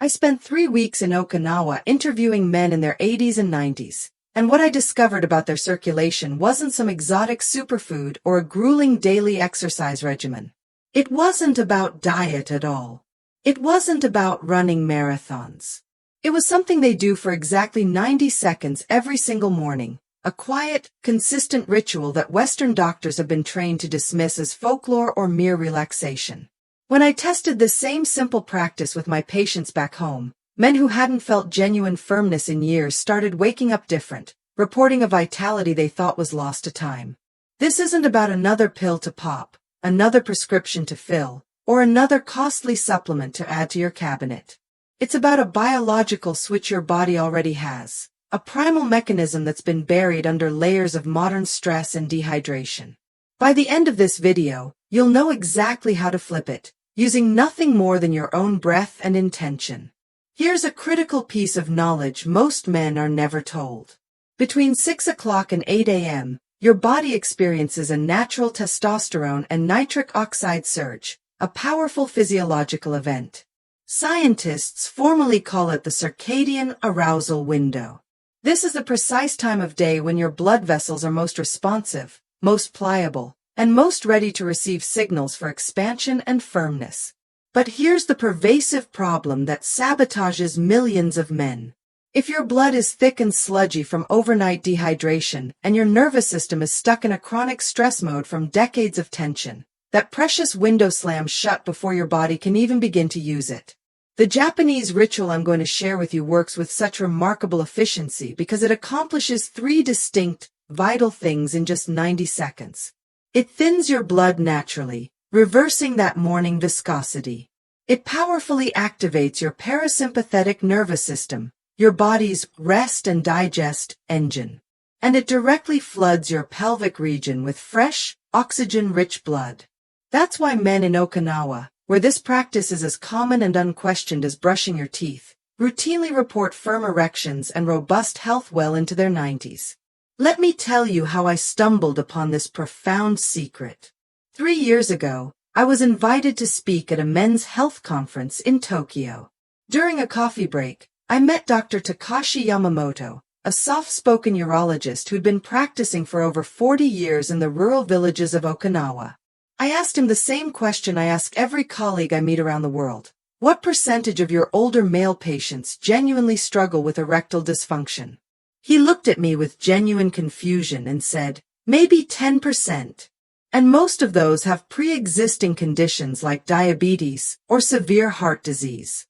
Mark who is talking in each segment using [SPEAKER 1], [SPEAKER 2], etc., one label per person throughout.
[SPEAKER 1] I spent 3 weeks in Okinawa interviewing men in their 80s and 90s, and what I discovered about their circulation wasn't some exotic superfood or a grueling daily exercise regimen. It wasn't about diet at all. It wasn't about running marathons. It was something they do for exactly 90 seconds every single morning, a quiet, consistent ritual that Western doctors have been trained to dismiss as folklore or mere relaxation. When I tested this same simple practice with my patients back home, men who hadn't felt genuine firmness in years started waking up different, reporting a vitality they thought was lost to time. This isn't about another pill to pop, another prescription to fill, or another costly supplement to add to your cabinet. It's about a biological switch your body already has, a primal mechanism that's been buried under layers of modern stress and dehydration. By the end of this video, you'll know exactly how to flip it, using nothing more than your own breath and intention. Here's a critical piece of knowledge most men are never told. Between 6 o'clock and 8 a.m., your body experiences a natural testosterone and nitric oxide surge, a powerful physiological event. Scientists formally call it the circadian arousal window. This is the precise time of day when your blood vessels are most responsive, most pliable, and most ready to receive signals for expansion and firmness. But here's the pervasive problem that sabotages millions of men. If your blood is thick and sludgy from overnight dehydration and your nervous system is stuck in a chronic stress mode from decades of tension, that precious window slams shut before your body can even begin to use it. The Japanese ritual I'm going to share with you works with such remarkable efficiency because it accomplishes 3 distinct, vital things in just 90 seconds. It thins your blood naturally, reversing that morning viscosity. It powerfully activates your parasympathetic nervous system, your body's rest and digest engine. And it directly floods your pelvic region with fresh, oxygen-rich blood. That's why men in Okinawa, where this practice is as common and unquestioned as brushing your teeth, routinely report firm erections and robust health well into their 90s. Let me tell you how I stumbled upon this profound secret. 3 years ago, I was invited to speak at a men's health conference in Tokyo. During a coffee break, I met Dr. Takashi Yamamoto, a soft-spoken urologist who'd been practicing for over 40 years in the rural villages of Okinawa. I asked him the same question I ask every colleague I meet around the world. What percentage of your older male patients genuinely struggle with erectile dysfunction? He looked at me with genuine confusion and said, maybe 10%. And most of those have pre-existing conditions like diabetes or severe heart disease.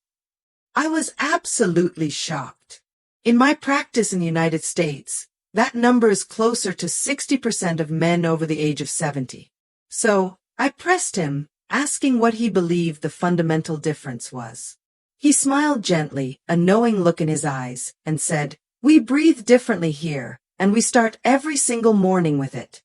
[SPEAKER 1] I was absolutely shocked. In my practice in the United States, that number is closer to 60% of men over the age of 70. So, I pressed him, asking what he believed the fundamental difference was. He smiled gently, a knowing look in his eyes, and said, "We breathe differently here, and we start every single morning with it."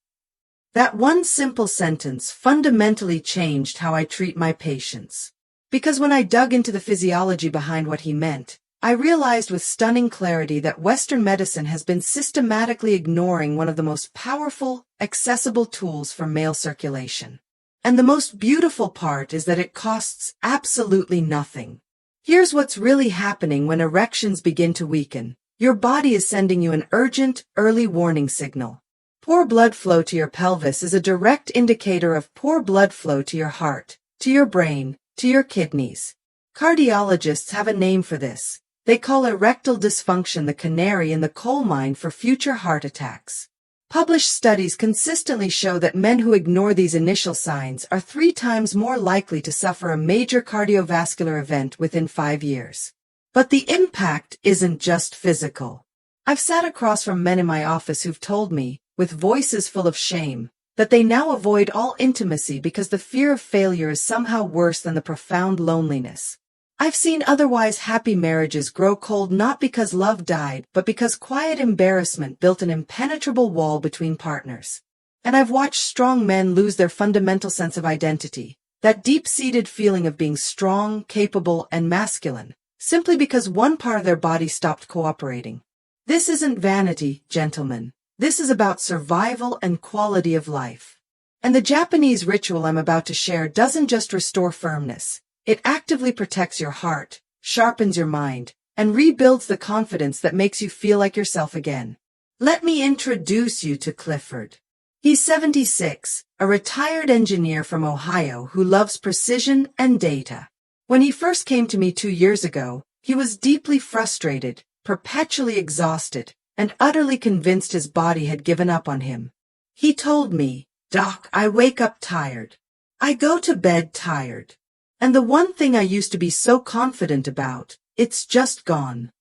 [SPEAKER 1] That one simple sentence fundamentally changed how I treat my patients. Because when I dug into the physiology behind what he meant, I realized with stunning clarity that Western medicine has been systematically ignoring one of the most powerful, accessible tools for male circulation. And the most beautiful part is that it costs absolutely nothing. Here's what's really happening when erections begin to weaken. Your body is sending you an urgent, early warning signal. Poor blood flow to your pelvis is a direct indicator of poor blood flow to your heart, to your brain, to your kidneys. Cardiologists have a name for this. They call erectile dysfunction the canary in the coal mine for future heart attacks. Published studies consistently show that men who ignore these initial signs are 3 times more likely to suffer a major cardiovascular event within 5 years. But the impact isn't just physical. I've sat across from men in my office who've told me, with voices full of shame, that they now avoid all intimacy because the fear of failure is somehow worse than the profound loneliness. I've seen otherwise happy marriages grow cold not because love died, but because quiet embarrassment built an impenetrable wall between partners. And I've watched strong men lose their fundamental sense of identity, that deep-seated feeling of being strong, capable, and masculine, simply because one part of their body stopped cooperating. This isn't vanity, gentlemen. This is about survival and quality of life. And the Japanese ritual I'm about to share doesn't just restore firmness. It actively protects your heart, sharpens your mind, and rebuilds the confidence that makes you feel like yourself again. Let me introduce you to Clifford. He's 76, a retired engineer from Ohio who loves precision and data. When he first came to me 2 years ago, he was deeply frustrated, perpetually exhausted, and utterly convinced his body had given up on him. He told me, "Doc, I wake up tired. I go to bed tired. And the one thing I used to be so confident about, it's just gone."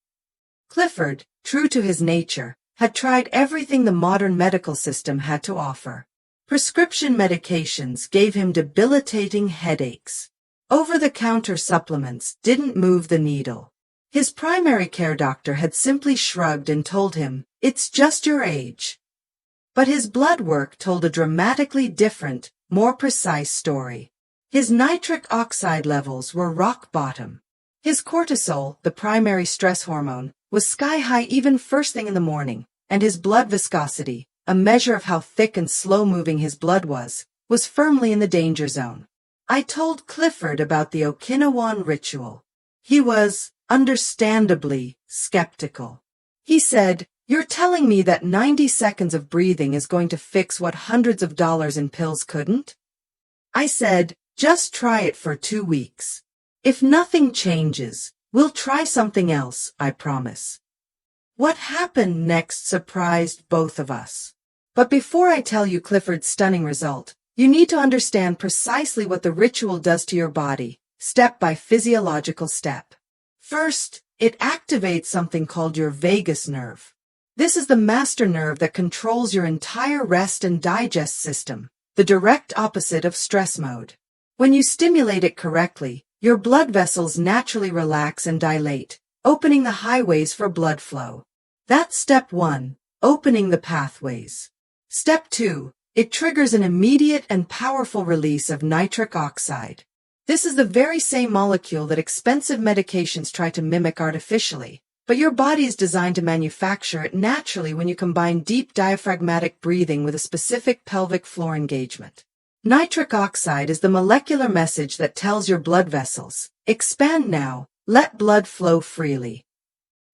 [SPEAKER 1] Clifford, true to his nature, had tried everything the modern medical system had to offer. Prescription medications gave him debilitating headaches. Over-the-counter supplements didn't move the needle. His primary care doctor had simply shrugged and told him, "It's just your age." But his blood work told a dramatically different, more precise story. His nitric oxide levels were rock bottom. His cortisol, the primary stress hormone, was sky-high even first thing in the morning, and his blood viscosity, a measure of how thick and slow-moving his blood was firmly in the danger zone. I told Clifford about the Okinawan ritual. He was, understandably, skeptical. He said, "You're telling me that 90 seconds of breathing is going to fix what hundreds of dollars in pills couldn't?" I said, "Just try it for 2 weeks. If nothing changes, we'll try something else, I promise." What happened next surprised both of us. But before I tell you Clifford's stunning result, you need to understand precisely what the ritual does to your body, step by physiological step. First, it activates something called your vagus nerve. This is the master nerve that controls your entire rest and digest system, the direct opposite of stress mode. When you stimulate it correctly, your blood vessels naturally relax and dilate, opening the highways for blood flow. That's step 1, opening the pathways. Step 2, it triggers an immediate and powerful release of nitric oxide. This is the very same molecule that expensive medications try to mimic artificially, but your body is designed to manufacture it naturally when you combine deep diaphragmatic breathing with a specific pelvic floor engagement. Nitric oxide is the molecular message that tells your blood vessels, "Expand now, let blood flow freely."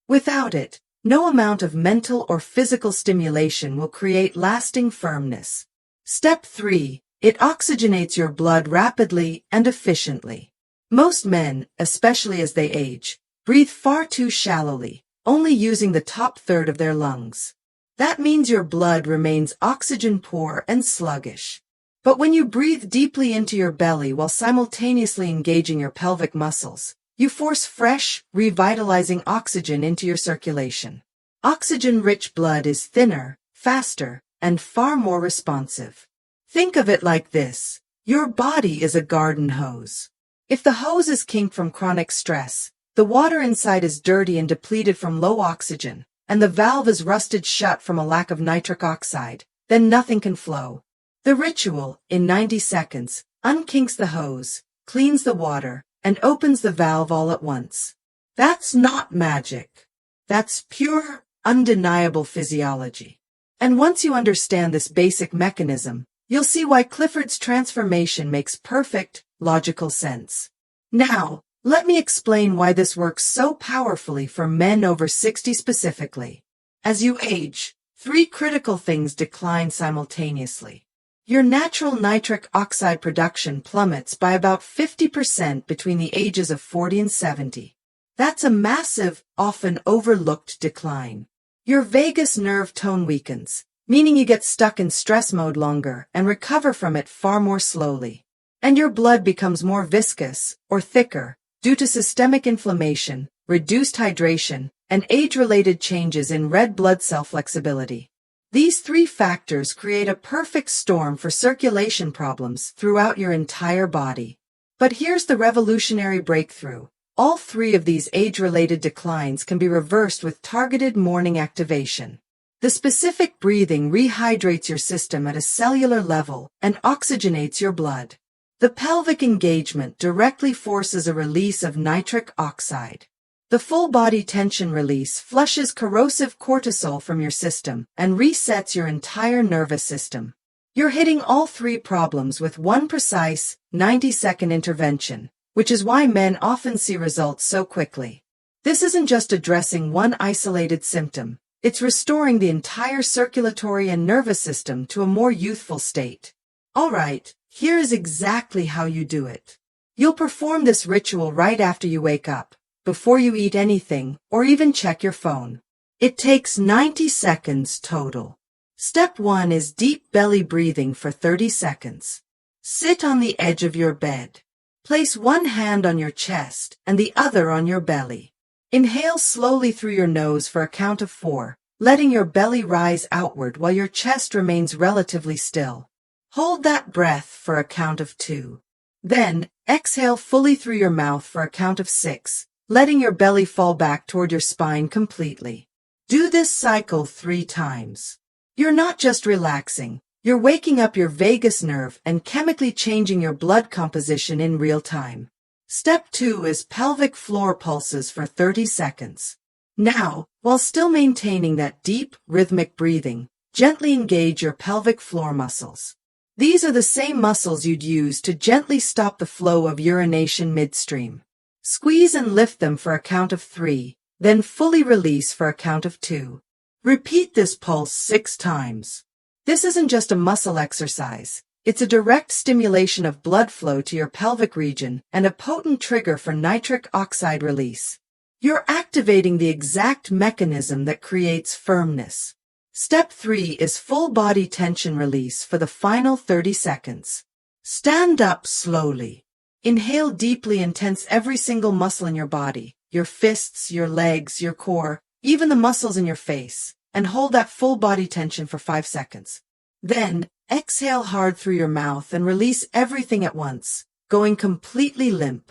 [SPEAKER 1] Without it, no amount of mental or physical stimulation will create lasting firmness. Step 3, it oxygenates your blood rapidly and efficiently. Most men, especially as they age, breathe far too shallowly, only using the top third of their lungs. That means your blood remains oxygen-poor and sluggish. But when you breathe deeply into your belly while simultaneously engaging your pelvic muscles, you force fresh, revitalizing oxygen into your circulation. Oxygen-rich blood is thinner, faster, and far more responsive. Think of it like this. Your body is a garden hose. If the hose is kinked from chronic stress, the water inside is dirty and depleted from low oxygen, and the valve is rusted shut from a lack of nitric oxide, then nothing can flow. The ritual, in 90 seconds, unkinks the hose, cleans the water, and opens the valve all at once. That's not magic. That's pure, undeniable physiology. And once you understand this basic mechanism, you'll see why Clifford's transformation makes perfect, logical sense. Now, let me explain why this works so powerfully for men over 60 specifically. As you age, 3 critical things decline simultaneously. Your natural nitric oxide production plummets by about 50% between the ages of 40 and 70. That's a massive, often overlooked decline. Your vagus nerve tone weakens, meaning you get stuck in stress mode longer and recover from it far more slowly. And your blood becomes more viscous, or thicker, due to systemic inflammation, reduced hydration, and age-related changes in red blood cell flexibility. These 3 factors create a perfect storm for circulation problems throughout your entire body. But here's the revolutionary breakthrough. All 3 of these age-related declines can be reversed with targeted morning activation. The specific breathing rehydrates your system at a cellular level and oxygenates your blood. The pelvic engagement directly forces a release of nitric oxide. The full-body tension release flushes corrosive cortisol from your system and resets your entire nervous system. You're hitting all 3 problems with one precise, 90-second intervention, which is why men often see results so quickly. This isn't just addressing one isolated symptom, it's restoring the entire circulatory and nervous system to a more youthful state. Alright, here is exactly how you do it. You'll perform this ritual right after you wake up, before you eat anything, or even check your phone. It takes 90 seconds total. Step 1 is deep belly breathing for 30 seconds. Sit on the edge of your bed. Place one hand on your chest and the other on your belly. Inhale slowly through your nose for a count of 4, letting your belly rise outward while your chest remains relatively still. Hold that breath for a count of 2. Then, exhale fully through your mouth for a count of 6, letting your belly fall back toward your spine completely. Do this cycle 3 times. You're not just relaxing, you're waking up your vagus nerve and chemically changing your blood composition in real time. Step 2 is pelvic floor pulses for 30 seconds. Now, while still maintaining that deep, rhythmic breathing, gently engage your pelvic floor muscles. These are the same muscles you'd use to gently stop the flow of urination midstream. Squeeze and lift them for a count of 3, then fully release for a count of 2. Repeat this pulse 6 times. This isn't just a muscle exercise. It's a direct stimulation of blood flow to your pelvic region and a potent trigger for nitric oxide release. You're activating the exact mechanism that creates firmness. Step 3 is full body tension release for the final 30 seconds. Stand up slowly. Inhale deeply and tense every single muscle in your body, your fists, your legs, your core, even the muscles in your face, and hold that full body tension for 5 seconds. Then, exhale hard through your mouth and release everything at once, going completely limp.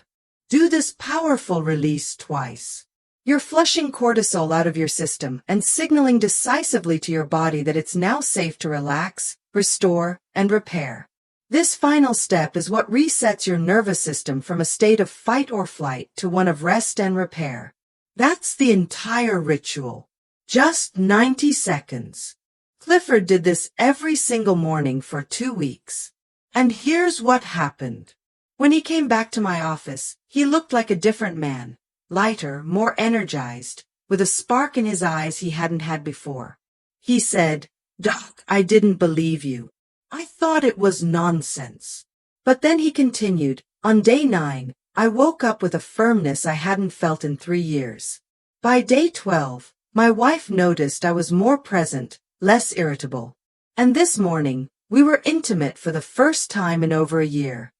[SPEAKER 1] Do this powerful release twice. You're flushing cortisol out of your system and signaling decisively to your body that it's now safe to relax, restore, and repair. This final step is what resets your nervous system from a state of fight or flight to one of rest and repair. That's the entire ritual. Just 90 seconds. Clifford did this every single morning for 2 weeks. And here's what happened. When he came back to my office, he looked like a different man, lighter, more energized, with a spark in his eyes he hadn't had before. He said, "Doc, I didn't believe you. I thought it was nonsense." But then he continued, "On day 9, I woke up with a firmness I hadn't felt in 3 years. By day 12, my wife noticed I was more present, less irritable. And this morning, we were intimate for the first time in over a year."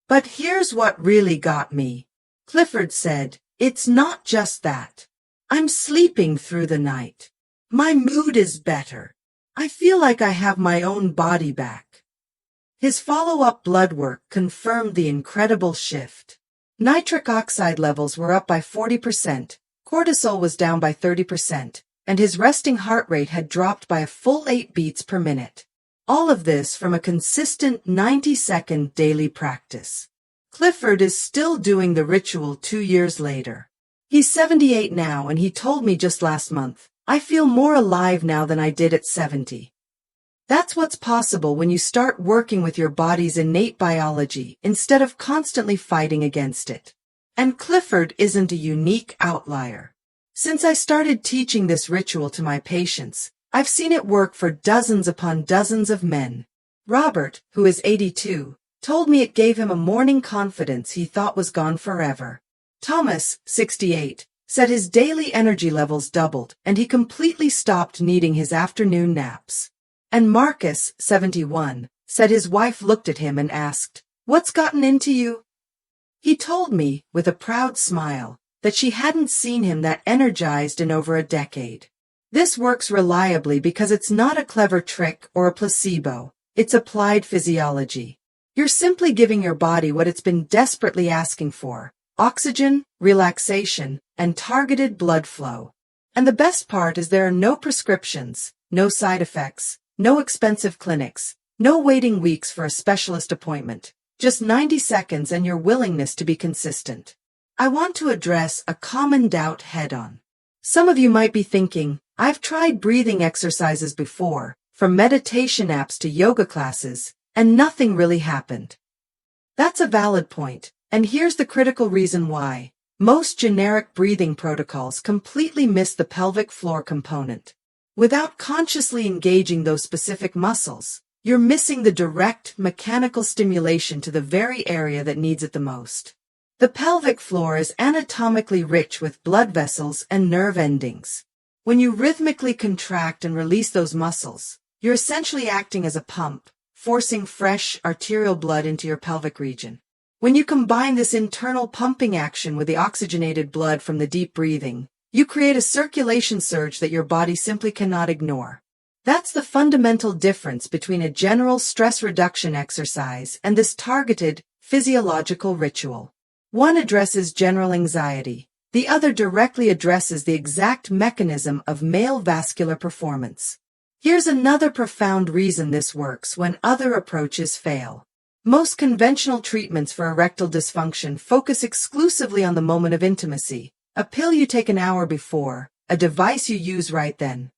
[SPEAKER 1] But here's what really got me. Clifford said, "It's not just that. I'm sleeping through the night. My mood is better. I feel like I have my own body back." His follow-up blood work confirmed the incredible shift. Nitric oxide levels were up by 40%, cortisol was down by 30%, and his resting heart rate had dropped by a full 8 beats per minute. All of this from a consistent 90-second daily practice. Clifford is still doing the ritual 2 years later. He's 78 now, and he told me just last month, "I feel more alive now than I did at 70. That's what's possible when you start working with your body's innate biology instead of constantly fighting against it. And Clifford isn't a unique outlier. Since I started teaching this ritual to my patients, I've seen it work for dozens upon dozens of men. Robert, who is 82, told me it gave him a morning confidence he thought was gone forever. Thomas, 68, said his daily energy levels doubled and he completely stopped needing his afternoon naps. And Marcus, 71, said his wife looked at him and asked, "What's gotten into you?" He told me, with a proud smile, that she hadn't seen him that energized in over a decade. This works reliably because it's not a clever trick or a placebo. It's applied physiology. You're simply giving your body what it's been desperately asking for: oxygen, relaxation, and targeted blood flow. And the best part is there are no prescriptions, no side effects, no expensive clinics, no waiting weeks for a specialist appointment, just 90 seconds and your willingness to be consistent. I want to address a common doubt head-on. Some of you might be thinking, "I've tried breathing exercises before, from meditation apps to yoga classes, and nothing really happened." That's a valid point, And here's the critical reason why. Most generic breathing protocols completely miss the pelvic floor component. Without consciously engaging those specific muscles, you're missing the direct, mechanical stimulation to the very area that needs it the most. The pelvic floor is anatomically rich with blood vessels and nerve endings. When you rhythmically contract and release those muscles, you're essentially acting as a pump, forcing fresh, arterial blood into your pelvic region. When you combine this internal pumping action with the oxygenated blood from the deep breathing, you create a circulation surge that your body simply cannot ignore. That's the fundamental difference between a general stress reduction exercise and this targeted, physiological ritual. One addresses general anxiety. The other directly addresses the exact mechanism of male vascular performance. Here's another profound reason this works when other approaches fail. Most conventional treatments for erectile dysfunction focus exclusively on the moment of intimacy, a pill you take an hour before, a device you use right then.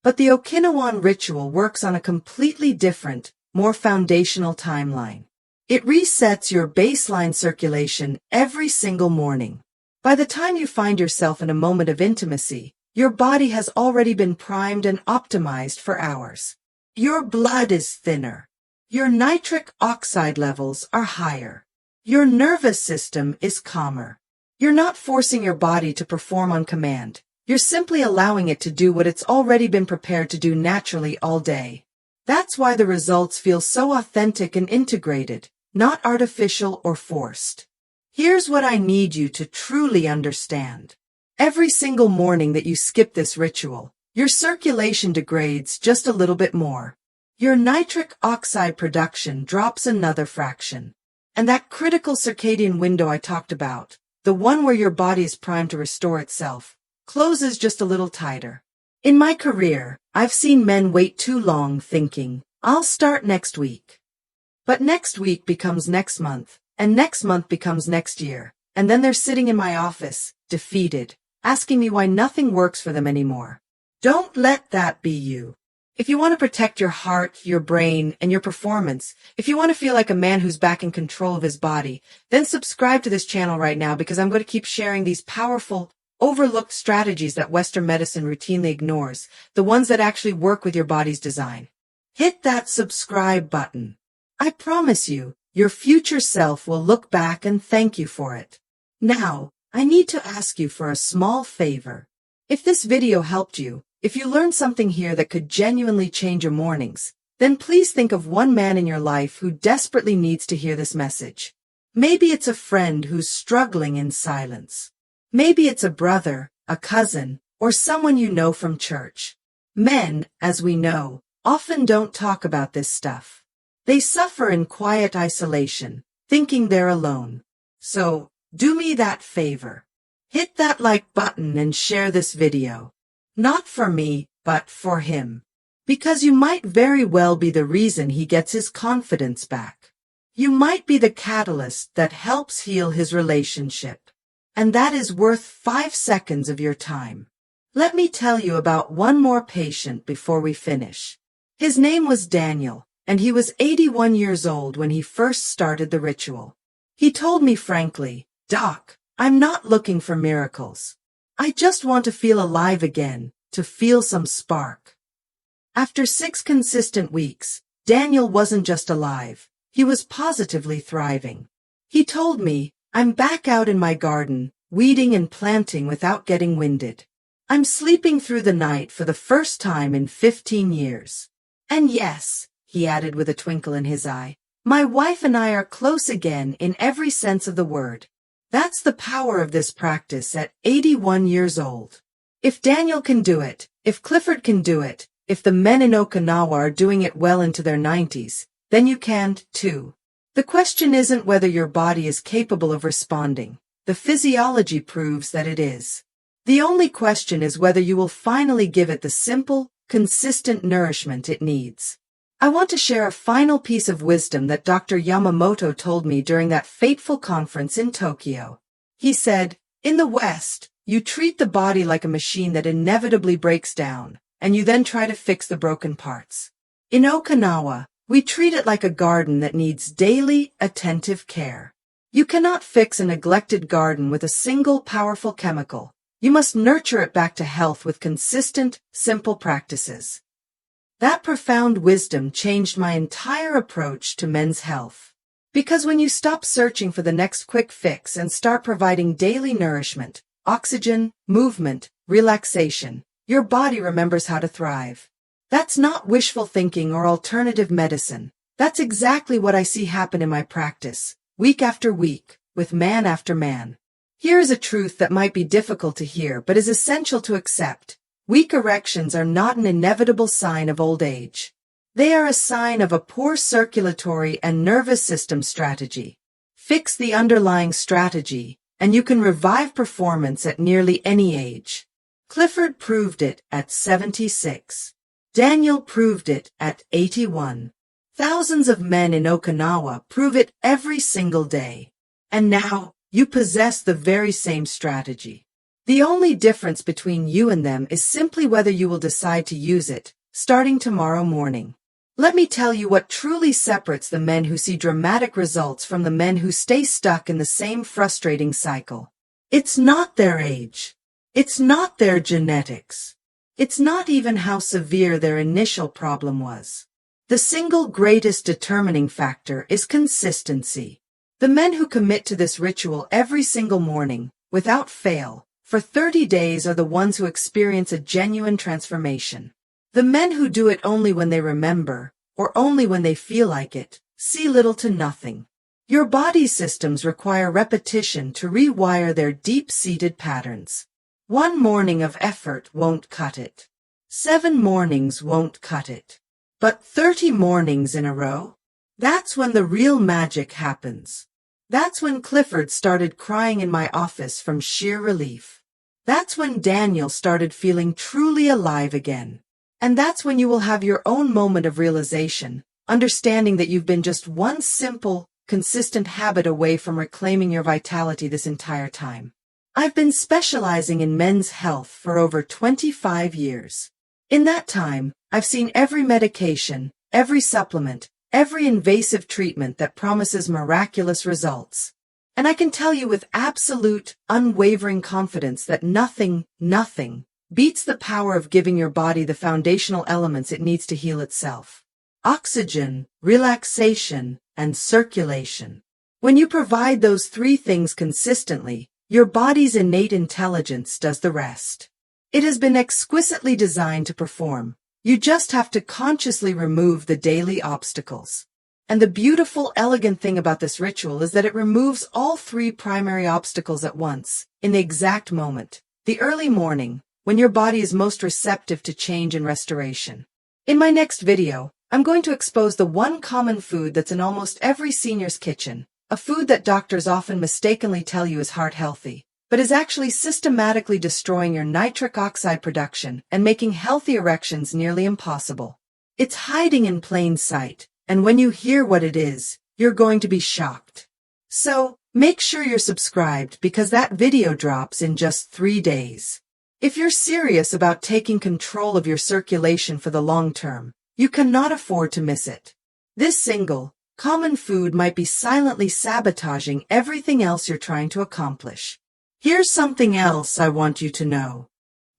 [SPEAKER 1] But the Okinawan ritual works on a completely different, more foundational timeline. It resets your baseline circulation every single morning. By the time you find yourself in a moment of intimacy, your body has already been primed and optimized for hours. Your blood is thinner. Your nitric oxide levels are higher. Your nervous system is calmer. You're not forcing your body to perform on command. You're simply allowing it to do what it's already been prepared to do naturally all day. That's why the results feel so authentic and integrated, not artificial or forced. Here's what I need you to truly understand. Every single morning that you skip this ritual, your circulation degrades just a little bit more. Your nitric oxide production drops another fraction. And that critical circadian window I talked about, the one where your body is primed to restore itself, closes just a little tighter. In my career, I've seen men wait too long thinking, I'll start next week. But next week becomes next month, and next month becomes next year, and then they're sitting in my office, defeated, asking me why nothing works for them anymore. Don't let that be you. If you want to protect your heart, your brain, and your performance, if you want to feel like a man who's back in control of his body, then subscribe to this channel right now because I'm going to keep sharing these powerful, overlooked strategies that Western medicine routinely ignores, the ones that actually work with your body's design. Hit that subscribe button. I promise you, your future self will look back and thank you for it. Now, I need to ask you for a small favor. If this video helped you, if you learned something here that could genuinely change your mornings, then please think of one man in your life who desperately needs to hear this message. Maybe it's a friend who's struggling in silence. Maybe it's a brother, a cousin, or someone you know from church. Men, as we know, often don't talk about this stuff. They suffer in quiet isolation, thinking they're alone. So, do me that favor. Hit that like button and share this video. Not for me, but for him. Because you might very well be the reason he gets his confidence back. You might be the catalyst that helps heal his relationship. And that is worth 5 seconds of your time. Let me tell you about one more patient before we finish. His name was Daniel, and he was 81 years old when he first started the ritual. He told me frankly, "Doc, I'm not looking for miracles. I just want to feel alive again, to feel some spark." After 6 consistent weeks, Daniel wasn't just alive, he was positively thriving. He told me, "I'm back out in my garden, weeding and planting without getting winded. I'm sleeping through the night for the first time in 15 years. And yes," he added with a twinkle in his eye, "my wife and I are close again in every sense of the word." That's the power of this practice at 81 years old. If Daniel can do it, if Clifford can do it, if the men in Okinawa are doing it well into their 90s, then you can, too. The question isn't whether your body is capable of responding. The physiology proves that it is. The only question is whether you will finally give it the simple, consistent nourishment it needs. I want to share a final piece of wisdom that Dr. Yamamoto told me during that fateful conference in Tokyo. He said, "In the West, you treat the body like a machine that inevitably breaks down, and you then try to fix the broken parts. In Okinawa, we treat it like a garden that needs daily, attentive care. You cannot fix a neglected garden with a single powerful chemical. You must nurture it back to health with consistent, simple practices. That profound wisdom changed my entire approach to men's health. Because when you stop searching for the next quick fix and start providing daily nourishment, oxygen, movement, relaxation, your body remembers how to thrive. That's not wishful thinking or alternative medicine. That's exactly what I see happen in my practice, week after week, with man after man. Here is a truth that might be difficult to hear but is essential to accept. Weak erections are not an inevitable sign of old age. They are a sign of a poor circulatory and nervous system strategy. Fix the underlying strategy, and you can revive performance at nearly any age. Clifford proved it at 76. Daniel proved it at 81. Thousands of men in Okinawa prove it every single day. And now, you possess the very same strategy. The only difference between you and them is simply whether you will decide to use it, starting tomorrow morning. Let me tell you what truly separates the men who see dramatic results from the men who stay stuck in the same frustrating cycle. It's not their age. It's not their genetics. It's not even how severe their initial problem was. The single greatest determining factor is consistency. The men who commit to this ritual every single morning, without fail, for 30 days are the ones who experience a genuine transformation. The men who do it only when they remember, or only when they feel like it, see little to nothing. Your body's systems require repetition to rewire their deep-seated patterns. One morning of effort won't cut it. 7 mornings won't cut it. But 30 mornings in a row? That's when the real magic happens. That's when Clifford started crying in my office from sheer relief. That's when Daniel started feeling truly alive again. And that's when you will have your own moment of realization, understanding that you've been just one simple, consistent habit away from reclaiming your vitality this entire time. I've been specializing in men's health for over 25 years. In that time, I've seen every medication, every supplement, every invasive treatment that promises miraculous results. And I can tell you with absolute, unwavering confidence that nothing beats the power of giving your body the foundational elements it needs to heal itself. Oxygen, relaxation, and circulation. When you provide those 3 things consistently, your body's innate intelligence does the rest. It has been exquisitely designed to perform. You just have to consciously remove the daily obstacles. And the beautiful, elegant thing about this ritual is that it removes all 3 primary obstacles at once, in the exact moment, the early morning, when your body is most receptive to change and restoration. In my next video, I'm going to expose the one common food that's in almost every senior's kitchen, a food that doctors often mistakenly tell you is heart healthy, but is actually systematically destroying your nitric oxide production and making healthy erections nearly impossible. It's hiding in plain sight, and when you hear what it is, you're going to be shocked. So, make sure you're subscribed because that video drops in just 3 days. If you're serious about taking control of your circulation for the long term, you cannot afford to miss it. This single, common food might be silently sabotaging everything else you're trying to accomplish. Here's something else I want you to know.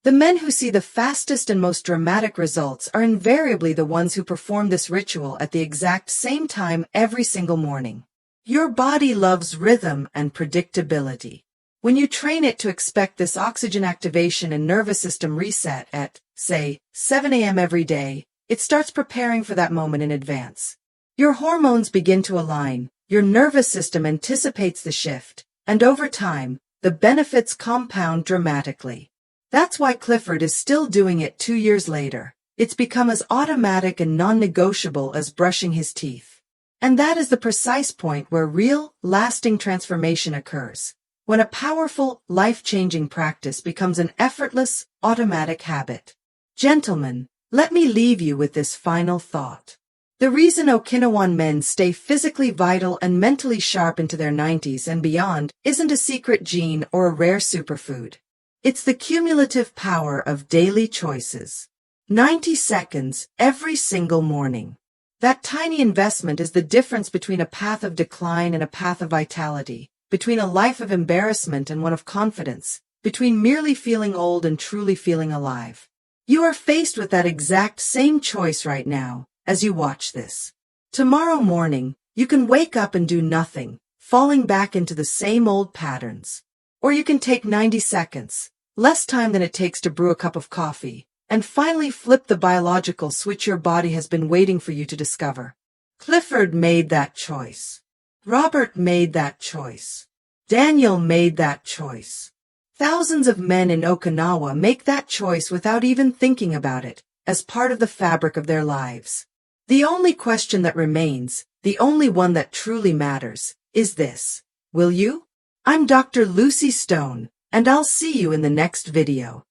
[SPEAKER 1] The men who see the fastest and most dramatic results are invariably the ones who perform this ritual at the exact same time every single morning. Your body loves rhythm and predictability. When you train it to expect this oxygen activation and nervous system reset at, say, 7 a.m. every day, it starts preparing for that moment in advance. Your hormones begin to align, your nervous system anticipates the shift, and over time, the benefits compound dramatically. That's why Clifford is still doing it 2 years later. It's become as automatic and non-negotiable as brushing his teeth. And that is the precise point where real, lasting transformation occurs. When a powerful, life-changing practice becomes an effortless, automatic habit. Gentlemen, let me leave you with this final thought. The reason Okinawan men stay physically vital and mentally sharp into their 90s and beyond isn't a secret gene or a rare superfood. It's the cumulative power of daily choices. 90 seconds every single morning. That tiny investment is the difference between a path of decline and a path of vitality, between a life of embarrassment and one of confidence, between merely feeling old and truly feeling alive. You are faced with that exact same choice right now, as you watch this. Tomorrow morning, you can wake up and do nothing, falling back into the same old patterns. Or you can take 90 seconds, less time than it takes to brew a cup of coffee, and finally flip the biological switch your body has been waiting for you to discover. Clifford made that choice. Robert made that choice. Daniel made that choice. Thousands of men in Okinawa make that choice without even thinking about it, as part of the fabric of their lives. The only question that remains, the only one that truly matters, is this: will you? I'm Dr. Lucy Stone, and I'll see you in the next video.